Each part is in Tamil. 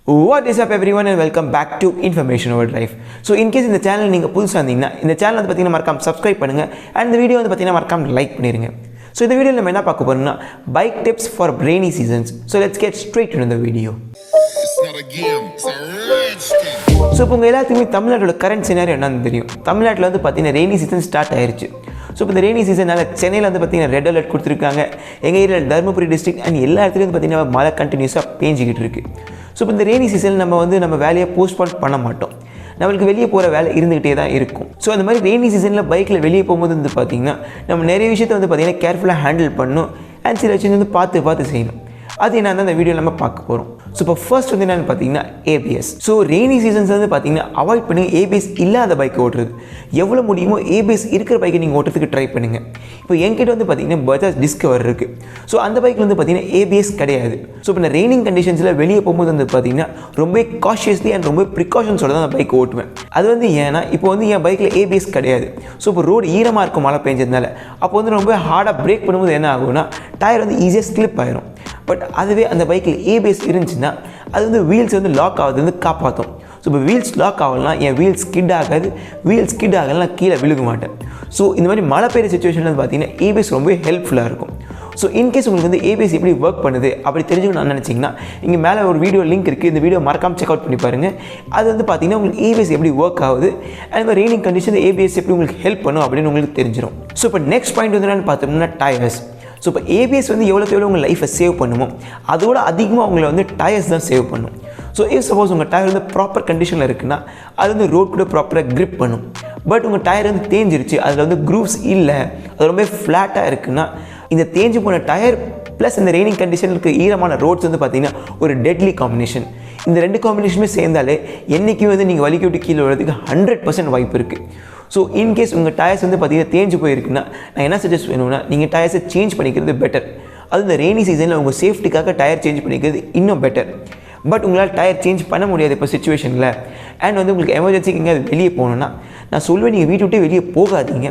What is up everyone and welcome back to Information Over Drive. So in case இந்த சேனல் நீங்கள் புதுசாக இருந்தீங்கன்னா இந்த சேனல் வந்து பார்த்தீங்கன்னா மறக்காம சப்ஸ்கிரைப் பண்ணுங்கள் and இந்த வீடியோ வந்து பார்த்தீங்கன்னா மறக்காம லைக் பண்ணிடுங்க. ஸோ இந்த வீடியோவில் நம்ம என்ன பார்க்க போகிறோம்னா bike tips for rainy seasons. So let's get straight to the video. So இப்போ உங்கள் எல்லாத்துக்குமே தமிழ்நாட்டோட கரண்ட் சினாரியோ என்னன்னு தெரியும். தமிழ்நாட்டில் வந்து பார்த்தீங்கன்னா ரெய்னி சீசன் ஸ்டார்ட் ஆயிருச்சு. ஸோ இப்போ இந்த ரெய்னி சீசனால் சென்னையில் வந்து பார்த்தீங்கன்னா ரெட் அலர்ட் கொடுத்துருக்காங்க. எங்கள் ஏரியாவில் தருமபுரி டிஸ்ட்ரிக்ட் அண்ட் எல்லா இடத்துலையும் வந்து பார்த்தீங்கன்னா மழை கண்டினியூஸாக பேஞ்சிக்கிட்டு இருக்குது. ஸோ இப்போ இந்த ரெய்னி சீசனில் நம்ம வேலையை போஸ்ட்போன் பண்ண மாட்டோம். நம்மளுக்கு வெளியே போகிற வேலை இருந்துகிட்டே தான் இருக்கும். ஸோ அந்த மாதிரி ரெய்னி சீசனில் பைக்கில் வெளியே போகும்போது வந்து பார்த்திங்கன்னா நம்ம நிறைய விஷயத்தை வந்து பார்த்திங்கன்னா கேர்ஃபுல்லாக ஹேண்டில் பண்ணணும் அண்ட் சில விஷயம் வந்து பார்த்து செய்யணும். அது என்ன அந்த வீடியோ நம்ம பார்க்க போகிறோம். ஸோ இப்போ ஃபர்ஸ்ட் வந்து என்னென்னு பார்த்தீங்கன்னா ஏபிஎஸ். ஸோ ரெய்னி சீசன்ஸ் வந்து பார்த்தீங்கன்னா அவாய்ட் பண்ணி ஏபிஎஸ் இல்லாத பைக் ஓட்டுறது. எவ்வளோ முடியுமோ ஏபிஎஸ் இருக்கிற பைக்கை நீங்கள் ஓட்டுறதுக்கு ட்ரை பண்ணுங்கள். இப்போ என்கிட்ட வந்து பார்த்தீங்கன்னா பஜாஜ் டிஸ்கவர் இருக்குது. ஸோ அந்த பைக்கில் வந்து பார்த்தீங்கன்னா ஏபிஎஸ் கிடையாது. ஸோ இப்போ நான் ரெய்னிங் கண்டிஷன்ஸில் வெளியே போகும்போது வந்து பார்த்தீங்கன்னா ரொம்ப காஷியஸ்லி அண்ட் ரொம்ப ப்ரிகாஷன்ஸோட தான் அந்த பைக் ஓட்டுவேன். அது வந்து ஏன்னா இப்போ வந்து என் பைக்கில் ஏபிஎஸ் கிடையாது. ஸோ இப்போ ரோடு ஈரமாக இருக்கும் மழை பெஞ்சதுனால. அப்போ வந்து ரொம்ப ஹார்டாக பிரேக் பண்ணும்போது என்ன ஆகும்னா டயர் வந்து ஈஸியாக ஸ்லிப் ஆயிரும். பட் அதுவே அந்த பைக்கில் ஏபிஎஸ் இருந்துச்சுன்னா அது வந்து வீல்ஸ் வந்து லாக் ஆகுது வந்து காப்பாற்றும். ஸோ இப்போ வீல்ஸ் லாக் ஆகலாம் என் வீல்ஸ் ஸ்கிட் ஆகாது. வீல்ஸ் ஸ்கிட் ஆகலாம் கீழே விழுக மாட்டேன். ஸோ இந்த மாதிரி மழை பெய்கிற சுச்சுவேஷனில் வந்து பார்த்தீங்கன்னா ஏபிஎஸ் ரொம்ப ஹெல்ப்ஃபுல்லாக இருக்கும். ஸோ இன்கேஸ் உங்களுக்கு வந்து ஏபிஎஸ் எப்படி ஒர்க் பண்ணுது அப்படி தெரிஞ்சுக்கணும்னு நினச்சிங்கன்னா இங்கே மேலே ஒரு வீடியோ லிங்க் இருக்குது. இந்த வீடியோ மறக்காமல் செக் அவுட் பண்ணி பாருங்கள். அது வந்து பார்த்தீங்கன்னா உங்களுக்கு ஏபிஎஸ் எப்படி ஒர்க் ஆகுது அண்ட் மாதிரி ரெய்னிங் கண்டிஷன் ஏபிஎஸ் எப்படி உங்களுக்கு ஹெல்ப் பண்ணும் அப்படின்னு உங்களுக்கு தெரிஞ்சிடும். ஸோ இப்போ நெக்ஸ்ட் பாயிண்ட் வந்து என்னென்னு பார்த்தோம்னா டயர்ஸ். ஸோ இப்போ ஏபிஎஸ் வந்து எவ்வளோக்கு எவ்வளோ உங்கள் லைஃப்பை சேவ் பண்ணுமோ அதோட அதிகமாக உங்களை வந்து டயர்ஸ் தான் சேவ் பண்ணும். ஸோ இஃப் சப்போஸ் உங்கள் டயர் வந்து ப்ராப்பர் கண்டிஷனில் இருக்குன்னா அது வந்து ரோட் கூட ப்ராப்பராக க்ரிப் பண்ணும். பட் உங்கள் டயர் வந்து தேஞ்சிருச்சு, அதில் வந்து க்ரூவ்ஸ் இல்லை, அது ரொம்ப ஃப்ளாட்டாக இருக்குன்னா இந்த தேஞ்சு போன டயர் ப்ளஸ் இந்த ரெய்னிங் கண்டிஷனுக்கு ஈரமான ரோட்ஸ் வந்து பார்த்திங்கன்னா ஒரு டெட்லி காம்பினேஷன். இந்த ரெண்டு காம்பினேஷனுமே சேர்ந்தாலே என்றைக்கும் வந்து நீங்கள் வலிக்கி விட்டு கீழே விடுறதுக்கு 100% வாய்ப்பு இருக்குது. ஸோ இன்கேஸ் உங்கள் டயர்ஸ் வந்து பார்த்திங்கன்னா தேஞ்சு போயிருக்குன்னா நான் என்ன சஜஸ்ட் பண்ணுவேன்னா நீங்கள் டயர்ஸை சேஞ்ச் பண்ணிக்கிறது பெட்டர். அது இந்த ரெய்னி சீசனில் உங்கள் சேஃப்டிக்காக டயர் சேஞ்ச் பண்ணிக்கிறது இன்னும் பெட்டர். பட் உங்களால் டயர் சேஞ்ச் பண்ண முடியாது இப்போ சுச்சுவேஷனில் அண்ட் வந்து உங்களுக்கு எமர்ஜென்சிக்கு எங்கேயாவது வெளியே போகணுன்னா நான் சொல்வேன் நீங்கள் வீட்டு விட்டு வெளியே போகாதீங்க.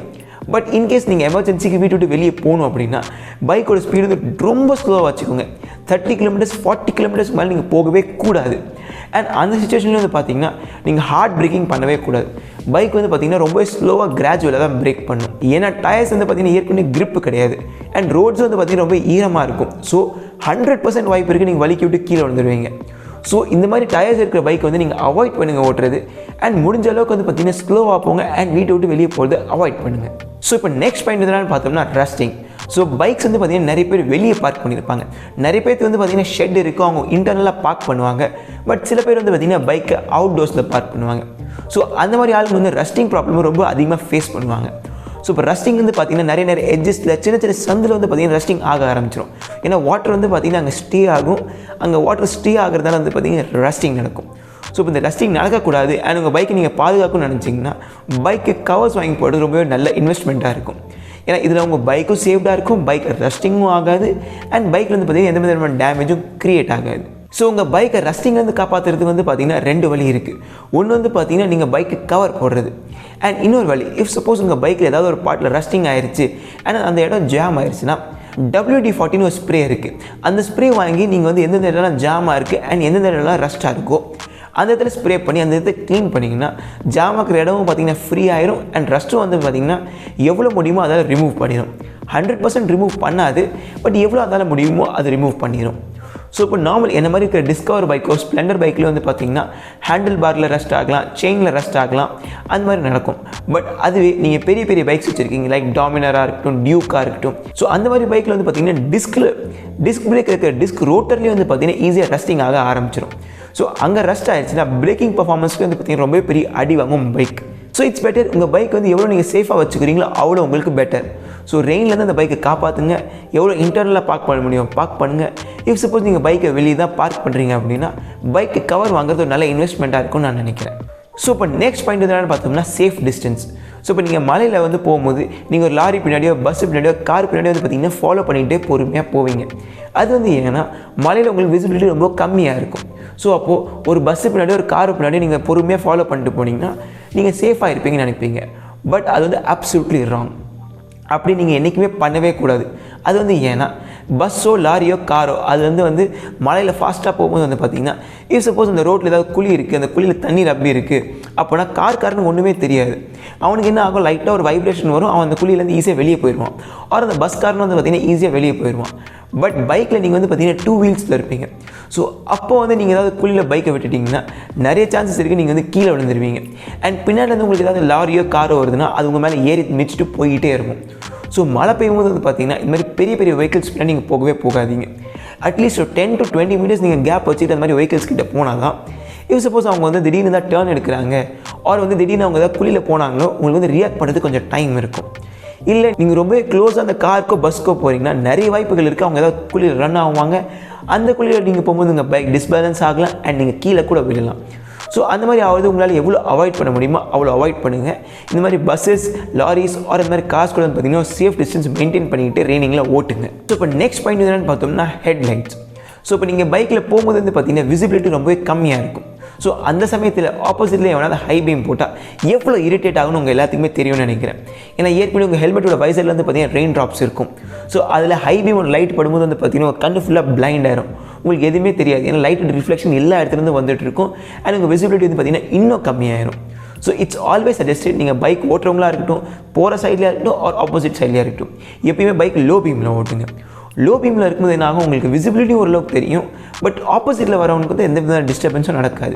பட் இன்கேஸ் நீங்கள் எமர்ஜென்சிக்கு வீட்டு விட்டு வெளியே போகணும் அப்படின்னா பைக்கோட ஸ்பீடு வந்து ரொம்ப ஸ்லோவாக வச்சுக்கோங்க. 30 கிலோமீட்டர்ஸ் 40 கிலோமீட்டர்ஸ் மேலே நீங்கள் போகவே கூடாது. அண்ட் அந்த சுச்சுவேஷனில் வந்து பார்த்திங்கன்னா நீங்கள் ஹார்ட் பிரேக்கிங் பண்ணவே கூடாது. பைக் வந்து பார்த்திங்கன்னா ரொம்ப ஸ்லோவாக கிராஜுவலாக தான் பிரேக் பண்ணும். ஏன்னா டயர்ஸ் வந்து பார்த்திங்கன்னா ஏற்கனவே கிரிப்பு கிடையாது அண்ட் ரோட்ஸ் வந்து பார்த்திங்கன்னா ரொம்ப ஈரமாக இருக்கும். ஸோ 100% வாய்ப்பு இருக்குது நீங்கள் வலிக்கி விட்டு கீழே வந்துடுவீங்க. ஸோ இந்த மாதிரி டயர்ஸ் இருக்கிற பைக் வந்து நீங்கள் அவாய்ட் பண்ணுங்கள் ஓட்டுறது. அண்ட் முடிஞ்ச அளவுக்கு வந்து பார்த்திங்கன்னா ஸ்லோவாக போங்க அண்ட் வீட்டை விட்டு வெளியே போகிறது அவாய்ட் பண்ணுங்கள். ஸோ இப்போ நெக்ஸ்ட் பாயிண்ட் என்னன்னு பார்த்தோம்னா ரஸ்டிங். ஸோ பைக்ஸ் வந்து பார்த்திங்கன்னா நிறைய பேர் வெளியே பார்க் பண்ணியிருப்பாங்க. நிறைய பேருக்கு வந்து பார்த்திங்கன்னா ஷெட் இருக்கும், அவங்க இன்டர்னலாக பார்க் பண்ணுவாங்க. பட் சில பேர் வந்து பார்த்திங்கன்னா பைக்கை அவுட்டோர்ஸில் பார்க் பண்ணுவாங்க. ஸோ அந்த மாதிரி ஆளுங்க வந்து ரஸ்டிங் ப்ராப்ளம் ரொம்ப அதிகமாக ஃபேஸ் பண்ணுவாங்க. ஸோ இப்போ ரஸ்டிங் வந்து பார்த்திங்கன்னா நிறைய எட்ஜஸில் சின்ன சந்தில் வந்து பார்த்திங்கன்னா ரஸ்டிங் ஆக ஆரம்பிச்சிடும். ஏன்னா வாட்டர் வந்து பார்த்திங்கன்னா அங்கே ஸ்டே ஆகும். அங்கே வாட்டர் ஸ்டே ஆகிறதால வந்து பார்த்திங்கன்னா ரஸ்டிங் நடக்கும். ஸோ இப்போ இந்த ரஸ்டிங் நடக்கக்கூடாது அண்ட் உங்கள் பைக்கை நீங்கள் பாதுகாக்கணும்னு நினச்சிங்கன்னா பைக்கு கவர்ஸ் வாங்கி போடுறது ரொம்பவே நல்ல இன்வெஸ்ட்மெண்ட்டாக இருக்கும். ஏன்னா இதில் உங்கள் பைக்கும் சேஃப்டாக இருக்கும், பைக் ரஸ்டிங்கும் ஆகாது அண்ட் பைக்கில் வந்து பார்த்திங்கன்னா எந்த விதமான டேமேஜும் க்ரியேட் ஆகாது. ஸோ உங்கள் பைக்கை ரஸ்டிங்லேருந்து காப்பாற்றுறதுக்கு வந்து பார்த்திங்கன்னா 2 வழி இருக்குது. ஒன்று வந்து பார்த்திங்கன்னா நீங்கள் பைக்கு கவர் போடுறது அண்ட் இன்னொரு வழி இஃப் சப்போஸ் உங்கள் பைக்கில் ஏதாவது ஒரு பார்ட்டில் ரஸ்டிங் ஆயிடுச்சு அண்ட் அந்த இடம் ஜாம் ஆயிடுச்சுன்னா WD-40 ஒரு ஸ்ப்ரே இருக்குது. அந்த ஸ்ப்ரே வாங்கி நீங்கள் வந்து எந்தெந்த இடம்லாம் ஜாமாக இருக்குது அண்ட் எந்தெந்த இடம்லாம் ரஸ்ட்டாக இருக்கோ அந்த இடத்துல ஸ்ப்ரே பண்ணி அந்த இடத்த க்ளீன் பண்ணிங்கன்னா ஜாம் ஆகிற இடமும் பார்த்திங்கன்னா ஃப்ரீ ஆயிரும் அண்ட் ரஸ்ட்டும் வந்து பார்த்திங்கன்னா எவ்வளோ முடியுமோ அதால் ரிமூவ் பண்ணிடும். 100% ரிமூவ் பண்ணாது, பட் எவ்வளோ அதால் முடியுமோ அது ரிமூவ் பண்ணிடும். ஸோ இப்போ நார்மல் என்ன மாதிரி இருக்கிற டிஸ்கவர் பைக்கோ ஸ்ப்ளெண்டர் பைக்கில் வந்து பார்த்திங்கன்னா ஹேண்டில் பாரில் ரஸ்ட் ஆகலாம், செயினில் ரஸ்ட் ஆகலாம், அந்த மாதிரி நடக்கும். பட் அதுவே நீங்கள் பெரிய பைக்ஸ் வச்சுருக்கீங்க லைக் டாமினராக இருக்கட்டும், டியூக்காக இருக்கட்டும். ஸோ அந்த மாதிரி பைக்கில் வந்து பார்த்திங்கன்னா டிஸ்க் பிரேக் இருக்கிற டிஸ்க் ரோட்டர்லேயே வந்து பார்த்திங்கன்னா ஈஸியாக ரஸ்டிங் ஆக ஆரம்பிச்சிடும். ஸோ அங்கே ரஸ்ட் ஆகிடுச்சுன்னா பிரேக்கிங் பர்ஃபார்மன்ஸ்க்கு வந்து பார்த்திங்கன்னா ரொம்ப பெரிய அடி வாங்கும் பைக். ஸோ இட்ஸ் பெட்டர் உங்கள் பைக் வந்து எவ்வளோ நீங்கள் சேஃபாக வச்சுக்கிறீங்களோ அவ்வளோ உங்களுக்கு பெட்டர். ஸோ ரெயின்லேருந்து அந்த பைக்கை காப்பாற்றுங்க. எவ்வளோ இன்டர்னலாக பார்க் பண்ண முடியும் பார்க் பண்ணுங்கள். இஃப் சப்போஸ் நீங்கள் பைக்கை வெளியே தான் பார்க் பண்ணுறீங்க அப்படின்னா பைக்கு கவர் வாங்குறது ஒரு நல்ல இன்வெஸ்ட்மெண்ட்டாக இருக்கும்னு நான் நினைக்கிறேன். ஸோ இப்போ நெக்ஸ்ட் பாயிண்ட் என்னென்னு பார்த்தோம்னா சேஃப் டிஸ்டன்ஸ். ஸோ இப்போ நீங்கள் மலையில் வந்து போகும்போது நீங்கள் ஒரு லாரி பின்னாடியோ பஸ்ஸு பின்னாடியோ கார் பின்னாடியோ வந்து பார்த்திங்கன்னா ஃபாலோ பண்ணிகிட்டே பொறுமையாக போவீங்க. அது வந்து ஏன்னா மலையில் உங்களுக்கு விசிபிலிட்டி ரொம்ப கம்மியாக இருக்கும். ஸோ அப்போது ஒரு பஸ்ஸு பின்னாடியோ ஒரு காரு பின்னாடியோ நீங்கள் பொறுமையாக ஃபாலோ பண்ணிட்டு போனீங்கன்னா நீங்கள் சேஃபாக இருப்பீங்கன்னு நினைப்பீங்க. பட் அது வந்து அப்சல்யூட்லி ராங். அப்படி நீங்கள் என்றைக்குமே பண்ணவே கூடாது. அது வந்து ஏன்னா பஸ்ஸோ லாரியோ காரோ அது வந்து மலையில் ஃபாஸ்ட்டாக போகும்போது வந்து பார்த்திங்கன்னா இஃப் சப்போஸ் அந்த ரோட்டில் ஏதாவது குழி இருக்குது, அந்த குழியில் தண்ணி ரப்பி இருக்குது அப்போனா காருன்னு ஒன்றுமே தெரியாது. அவனுக்கு என்ன ஆகும், லைட்டாக ஒரு வைப்ரேஷன் வரும், அவன் அந்த குழியிலேருந்து ஈஸியாக வெளியே போயிடுவான். ஆர் அந்த பஸ்காரன் வந்து பார்த்திங்கன்னா ஈஸியாக வெளியே போயிடுவான். பட் பைக்கில் நீங்கள் வந்து பார்த்திங்கன்னா 2 வீல்ஸில் இருப்பீங்க. ஸோ அப்போ வந்து நீங்கள் ஏதாவது குழியில் பைக்கை விட்டுட்டிங்கன்னா நிறைய சான்சஸ் இருக்குது நீங்கள் வந்து கீழே விழுந்துருவீங்க. அண்ட் பின்னாடி வந்து உங்களுக்கு ஏதாவது லாரியோ காரோ வருதுன்னா அது உங்கள் மேலே ஏறி மிதிச்சுட்டு போய்கிட்டே இருக்கும். ஸோ மழை பெய்யும்போது வந்து பார்த்திங்கன்னா இந்த மாதிரி பெரிய பெரிய வெஹிக்கிள்ஸ் பின்னாடி நீங்கள் போகவே போகாதீங்க. அட்லீஸ்ட் ஒரு 10 to 20 minutes நீங்கள் கேப் வச்சுட்டு அந்த மாதிரி வெஹிக்கிள்ஸ் கிட்ட போனால் தான் இஃப் சப்போஸ் அவங்க வந்து திடீர்னு தான் டேர்ன் எடுக்கிறாங்க ஆர் வந்து திடீர்னு அவங்க ஏதாவது குழியில் போனாங்களோ உங்களுக்கு வந்து ரியாக்ட் பண்ணுறதுக்கு கொஞ்சம் டைம் இருக்கும். இல்லை நீங்கள் ரொம்ப க்ளோஸாக அந்த காருக்கோ பஸ்க்கோ போகிறீங்கன்னா நிறைய வாய்ப்புகள் இருக்குது அவங்க ஏதாவது குழியில் ரன் ஆகுவாங்க. அந்த குழியில் நீங்கள் போகும்போது உங்கள் பைக் டிஸ்பேலன்ஸ் ஆகலாம் அண்ட் நீங்கள் கீழே கூட விழலாம். ஸோ அந்த மாதிரி ஆகுது உங்களால் எவ்வளோ அவாய்ட் பண்ண முடியுமோ அவ்வளோ அவாய்ட் பண்ணுங்கள். இந்த மாதிரி பஸ்ஸஸ் லாரிஸ் ஆர் இந்த மாதிரி கார்ஸ் கூட வந்து பார்த்திங்கன்னா சேஃப் டிஸ்டன்ஸ் மெயின்டைன் பண்ணிக்கிட்டு ரெய்னிங்கில் ஓட்டுங்க. ஸோ இப்போ நெக்ஸ்ட் பாயிண்ட் என்னென்னு பார்த்தோம்னா ஹெட்லைட்ஸ். ஸோ இப்போ நீங்கள் பைக்கில் போகும்போது வந்து பார்த்திங்கன்னா விசிபிலிட்டி ரொம்பவே கம்மியாக இருக்கும். ஸோ அந்த சமயத்தில் ஆப்போசிட்டில் எவனாவது ஹை பீம் போட்டால் எவ்வளோ இரிட்டேட் ஆகணும் உங்கள் எல்லாத்துக்குமே தெரியும்னு நினைக்கிறேன். ஏன்னா ஏற்கனவே உங்கள் ஹெல்மெட்டோட வைசரில் வந்து பார்த்திங்கன்னா ரெயின் ட்ராப்ஸ் இருக்கும். ஸோ அதில் ஹை பீம் ஒரு லைட் படும்போது வந்து பார்த்திங்கன்னா கண்ணு ஃபுல்லாக பிளைண்ட் ஆயிரும், உங்களுக்கு எதுவுமே தெரியாது. ஏன்னா லைட் ரிஃப்ளெக்ஷன் எல்லா இடத்துலேருந்து வந்துட்டு இருக்கும் அண்ட் உங்கள் விசிபிலிட்டி வந்து பார்த்திங்கன்னா இன்னும் கம்மியாயிரும். ஸோ இட்ஸ் ஆல்வேஸ் சஜஸ்டட் நீங்கள் பைக் ஓட்டுறவங்களா இருக்கட்டும், போகிற சைட்லேயே இருக்கட்டும் ஆர் ஆப்போசிட் சைட்லேயே இருக்கட்டும், எப்பயுமே பைக் லோ பீமில் ஓட்டுங்க. லோ பீமில் இருக்கும்போது என்ன ஆகும், உங்களுக்கு விசிபிலிட்டி ஓரளவுக்கு தெரியும், பட் ஆப்போசிட்டில் வரவனுக்கு வந்து எந்த விதமான டிஸ்டர்பன்ஸும் நடக்காது.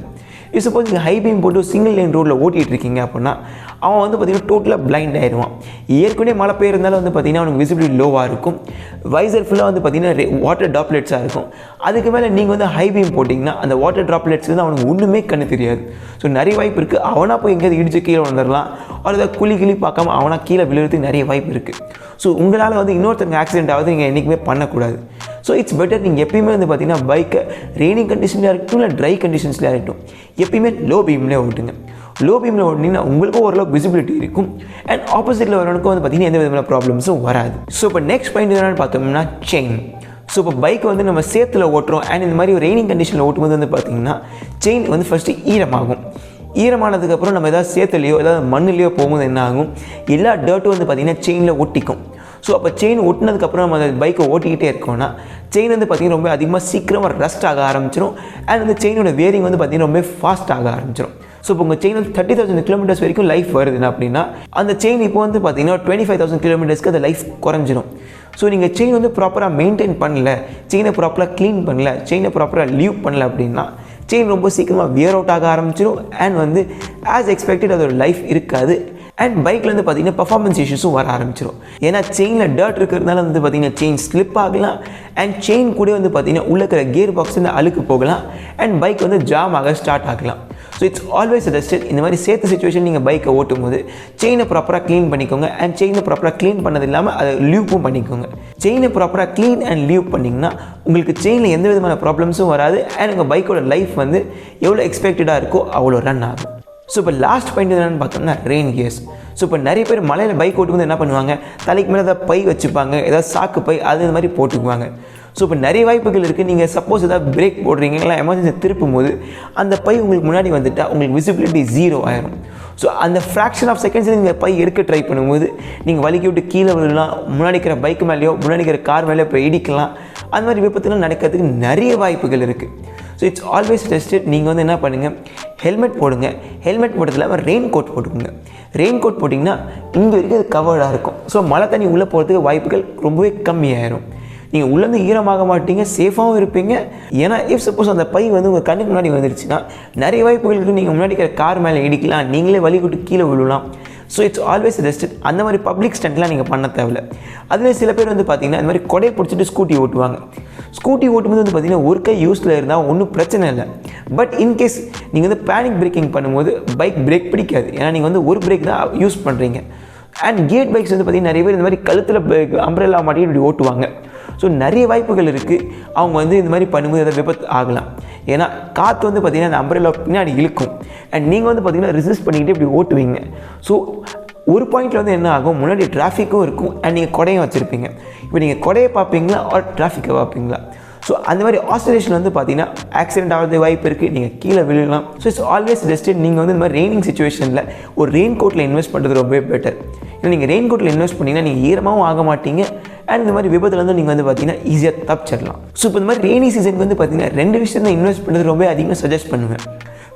இது சப்போஸ் நீங்கள் ஹை பீம் போட்டு சிங்கிள் லைன் ரோட்டில் ஓட்டிகிட்டு இருக்கீங்க அப்படின்னா அவன் வந்து பார்த்திங்கன்னா டோட்டலாக பிளைண்ட் ஆயிடுவான். ஏற்கனவே மழை பெய்யறதுனால வந்து பார்த்திங்கன்னா அவனுக்கு விசிபிலிட்டி லோவாக இருக்கும், வைசர் ஃபுல்லாக வந்து பார்த்திங்கன்னா வாட்டர் ட்ராப்லெட்ஸாக இருக்கும். அதுக்கு மேலே நீங்கள் வந்து ஹை பீம் போட்டிங்கன்னா அந்த வாட்டர் ட்ராப்லெட்ஸ் வந்து அவனுக்கு ஒன்றுமே கண்ணு தெரியாது. ஸோ நிறைய வாய்ப்பு இருக்குது அவனாக போய் எங்கேயாவது இடிச்சு கீழே வந்துடலாம், அவர் ஏதாவது குழி பார்க்காம அவனாக கீழே விழுறதுக்கு நிறைய வாய்ப்பு இருக்குது. ஸோ உங்களால் வந்து இன்னொருத்தங்க ஆக்சிடென்ட் ஆகுது நீங்கள் என்றைக்குமே பண்ணக்கூடாது. ஸோ இட்ஸ் பெட்டர் நீங்கள் எப்பயுமே வந்து பார்த்திங்கன்னா பைக்கை ரெய்னிங் கண்டிஷன்லேயே இருக்கட்டும் இல்லை ட்ரை கண்டிஷன்ஸ்லேயே இருக்கட்டும் எப்பயுமே லோ பீம்லேயே ஓட்டுங்க. லோ பீமில் ஓட்டினீங்கன்னா உங்களுக்கும் ஓரளவுக்கு விசிபிலிட்டி இருக்கும் அண்ட் ஆப்போசிட்டில் வரவனுக்கும் வந்து பார்த்திங்கன்னா எந்த விதமான ப்ராப்ளம்ஸும் வராது. ஸோ இப்போ நெக்ஸ்ட் பாயிண்ட் என்னென்னு பார்த்தோம்னா செயின். ஸோ இப்போ பைக் வந்து நம்ம சேத்துல ஓட்டுறோம் அண்ட் இந்த மாதிரி ரெய்னிங் கண்டிஷனில் ஓட்டும்போது வந்து பார்த்திங்கன்னா செயின் வந்து ஃபஸ்ட்டு ஈரமாகும். ஈரமானதுக்கப்புறம் நம்ம ஏதாவது சேத்துலையோ ஏதாவது மண்ணுலையோ போகும்போது என்ன ஆகும், எல்லா டர்ட்டும் வந்து பார்த்திங்கன்னா செயினில் ஒட்டிக்கும். ஸோ அப்போ செயின் ஒட்டினதுக்கப்புறம் நம்ம அந்த பைக்கை ஓட்டிக்கிட்டே இருக்கோம்னா செயின் வந்து பார்த்திங்கன்னா ரொம்ப அதிகமாக சீக்கிரமாக ரஸ்ட் ஆக ஆரம்பிச்சிடும் அண்ட் அந்த செயினோட வேரிங் வந்து பார்த்திங்கன்னா ரொம்ப ஃபாஸ்ட் ஆக ஆரம்பிச்சிடும். ஸோ இப்போ உங்கள் செயின் வந்து 30,000 kilometers வரைக்கும் லைஃப் வருதுன்னா அப்படின்னா அந்த செயின் இப்போ வந்து பார்த்திங்கன்னா 25,000 kilometersக்கு அந்த லைஃப் குறைஞ்சிடும். ஸோ நீங்கள் செயின் வந்து ப்ராப்பராக மெயின்டைன் பண்ணல, செயினை ப்ராப்பராக க்ளீன் பண்ணல, செயினை ப்ராப்பராக லீவ் பண்ணல அப்படின்னா செயின் ரொம்ப சீக்கிரமாக வியர் அவுட் ஆக ஆரம்பிச்சிடும் அண்ட் வந்து ஆஸ் எக்ஸ்பெக்டட் அதோட லைஃப் இருக்காது. அண்ட் பைக்கில் வந்து பார்த்திங்கன்னா பர்ஃபார்மன்ஸ் இஷ்யூஸும் வர ஆரம்பிச்சிடும். ஏன்னா செயினில் டர்ட் இருக்கிறதுனால வந்து பார்த்திங்கன்னா செயின் ஸ்லிப் ஆகலாம் அண்ட் செயின் கூட வந்து பார்த்திங்கன்னா உள்ள இருக்கிற கியர் பாக்ஸ் வந்து அழுக்கு போகலாம் அண்ட் பைக் வந்து ஜாம் ஆக ஸ்டார்ட் ஆகலாம். ஸோ இட்ஸ் ஆல்வேஸ் சஜஸ்டட் இந்த மாதிரி சேர்த்து சுச்சுவேஷன் நீங்கள் பைக்கை ஓட்டும் போது செயினை ப்ராப்பராக க்ளீன் பண்ணிக்கோங்க அண்ட் செயினை ப்ராப்பராக க்ளீன் பண்ணது இல்லாமல் அதை லீவும் பண்ணிக்கோங்க. செயினை ப்ராப்பராக க்ளீன் அண்ட் லீவ் பண்ணிங்கன்னா உங்களுக்கு செயினில் எந்த விதமான ப்ராப்ளம்ஸும் வராது அண்ட் உங்கள் பைக்கோட லைஃப் வந்து எவ்வளோ எக்ஸ்பெக்டடாக இருக்கோ அவ்வளோ ரன் ஆகும். ஸோ இப்போ லாஸ்ட் பாயிண்ட் என்னென்னு பார்த்தோம்னா ரெயின் கியர்ஸ். ஸோ இப்போ நிறைய பேர் மலையில் பைக் ஓட்டும்போது என்ன பண்ணுவாங்க, தலைக்கு மேலே ஏதாவது பை வச்சுப்பாங்க, ஏதாவது சாக்கு பை அது இந்த மாதிரி போட்டுக்குவாங்க. ஸோ இப்போ நிறைய வாய்ப்புகள் இருக்குது. நீங்கள் சப்போஸ் ஏதாவது பிரேக் போடுறீங்க இல்லை எமர்ஜென்சி திருப்பும் போது அந்த பை உங்களுக்கு முன்னாடி வந்துட்டால் உங்களுக்கு விசிபிலிட்டி 0 ஆயிரும். ஸோ அந்த ஃப்ராக்ஷன் ஆஃப் செகண்ட்ஸில் நீங்கள் பை எடுக்க ட்ரை பண்ணும்போது நீங்கள் வலிக்கி விட்டு கீழே விடலாம், முன்னாடி இருக்கிற பைக் மேலேயோ முன்னாடி இருக்கிற கார் மேலேயோ போய் இடிக்கலாம். அந்த மாதிரி விபத்துலாம் நடக்கிறதுக்கு நிறைய வாய்ப்புகள் இருக்குது. So it's always tested. நீங்கள் வந்து என்ன பண்ணுங்கள், ஹெல்மெட் போடுங்க, ஹெல்மெட் போட்டதில் ரெயின் கோட் போட்டுக்கோங்க. ரெயின் கோட் போட்டிங்கன்னா இங்கே வரைக்கும் அது கவர்டாக இருக்கும். ஸோ மழை தண்ணி உள்ளே போகிறதுக்கு வாய்ப்புகள் ரொம்பவே கம்மியாயிரும். நீங்கள் உள்ளேருந்து ஈரமாக மாட்டீங்க, சேஃபாகவும் இருப்பீங்க. ஏன்னா இஃப் சப்போஸ் அந்த பை வந்து உங்கள் கண்ணுக்கு முன்னாடி வந்துருச்சுன்னா நிறைய வாய்ப்புகள் இருக்குது. நீங்கள் முன்னாடி இருக்கிற கார் மேலே இடிக்கலாம், நீங்களே வலி விட்டு கீழே விழலாம். So it's always rested. அந்த மாதிரி பப்ளிக் ஸ்டண்ட்லாம் நீங்கள் பண்ண தேவையில்லை. அதிலே சில பேர் வந்து பார்த்திங்கன்னா இந்த மாதிரி கொடையை பிடிச்சிட்டு ஸ்கூட்டி ஓட்டுவாங்க. ஸ்கூட்டி ஓட்டும்போது வந்து பார்த்திங்கன்னா ஒரு கை யூஸில் இருந்தால் ஒன்றும் பிரச்சனை இல்லை. பட் இன்கேஸ் நீங்கள் வந்து பேனிக் பிரேக்கிங் பண்ணும்போது பைக் பிரேக் பிடிக்காது. ஏன்னா நீங்கள் வந்து ஒரு பிரேக் தான் யூஸ் பண்ணுறீங்க. அண்ட் கேட் பைக்ஸ் வந்து பார்த்திங்கன்னா நிறைய பேர் இந்த மாதிரி கழுத்தில் அம்ப்ரெல்லா மாட்டி இப்படி ஓட்டுவாங்க. ஸோ நிறைய வாய்ப்புகள் இருக்குது அவங்க வந்து இந்த மாதிரி பண்ணும்போது ஏதாவது விபத்து ஆகலாம். ஏன்னா காற்று வந்து பார்த்திங்கன்னா அந்த அம்ப்ரெல்லா பின்னாடி இழுக்கும் அண்ட் நீங்கள் வந்து பார்த்திங்கன்னா ரெசிஸ்ட் பண்ணிக்கிட்டு இப்படி ஓட்டுவீங்க. ஸோ ஒரு பாயிண்டில் வந்து என்ன ஆகும், முன்னாடி டிராஃபிக்கும் இருக்கும் அண்ட் நீங்கள் கொடையும் வச்சுருப்பீங்க. இப்போ நீங்கள் கொடையை பார்ப்பீங்களா ஆர் டிராஃபிக்கை பார்ப்பீங்களா? ஸோ அந்த மாதிரி ஆசிலேஷன் வந்து பார்த்தீங்கன்னா ஆக்சிடென்ட் ஆகிறது வாய்ப்பு இருக்குது, நீங்கள் கீழே விழலாம். ஸோ இட்ஸ் ஆல்வேஸ் பெஸ்ட் நீங்கள் வந்து இந்த மாதிரி ரெய்னிங் சுச்சுவேஷனில் ஒரு ரெயின் கோட்டில் இன்வெஸ்ட் பண்ணுறது ரொம்பவே பெட்டர். ஏன்னா நீங்கள் ரெயின் கோட்டில் இன்வெஸ்ட் பண்ணிங்கன்னா நீங்கள் ஈரமாகவும் ஆக மாட்டீங்க அண்ட் இந்த மாதிரி விபத்தில் வந்து நீங்கள் வந்து பார்த்தீங்கன்னா ஈஸியாக தப்பிச்சிடலாம். ஸோ இப்போ இந்த மாதிரி ரெய்னி சீசனுக்கு வந்து பார்த்தீங்கன்னா 2 விஷயம் தான் இன்வெஸ்ட் பண்ணுறது ரொம்ப அதிகமாக சஜஸ்ட் பண்ணுவேன்.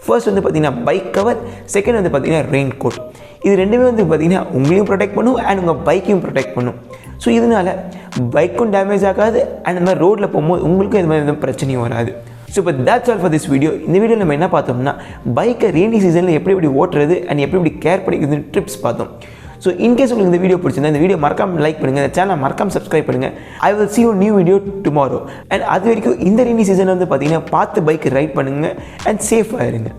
ஃபர்ஸ்ட் வந்து பார்த்தீங்கன்னா பைக் கவர், செகண்ட் வந்து பார்த்தீங்கன்னா ரெயின் கோட். இது ரெண்டுமே வந்து பார்த்தீங்கன்னா உங்களையும் ப்ரொடெக்ட் பண்ணும் அண்ட் உங்கள் பைக்கையும் ப்ரொடெக்ட் பண்ணும். ஸோ இதனால் பைக்கும் டேமேஜ் ஆகாது அண்ட் இந்த மாதிரி ரோட்டில் போகும்போது உங்களுக்கும் இது மாதிரி எதுவும் பிரச்சனையும் வராது. ஸோ இப்போ that's all for this video. இந்த வீடியோவில் நம்ம என்ன பார்த்தோம்னா பைக்கை ரெய்னி சீசனில் எப்படி ஓட்டுறது அண்ட் எப்படி கேர் பண்ணிக்கிறது ட்ரிப்ஸ் பார்த்தோம். ஸோ இன்கேஸ் உங்களுக்கு இந்த வீடியோ பிடிச்சிருந்தா இந்த வீடியோ மறக்காம லைக் பண்ணுங்கள், இந்த சேனலை மறக்காம சப்ஸ்கிரைப் பண்ணுங்கள். I will see you new video tomorrow. And அது வரைக்கும் இந்த ரெய்னி சீசனில் வந்து பார்த்தீங்கன்னா பார்த்து பைக் ரைட் பண்ணுங்கள் அண்ட் சேஃபாக இருங்க.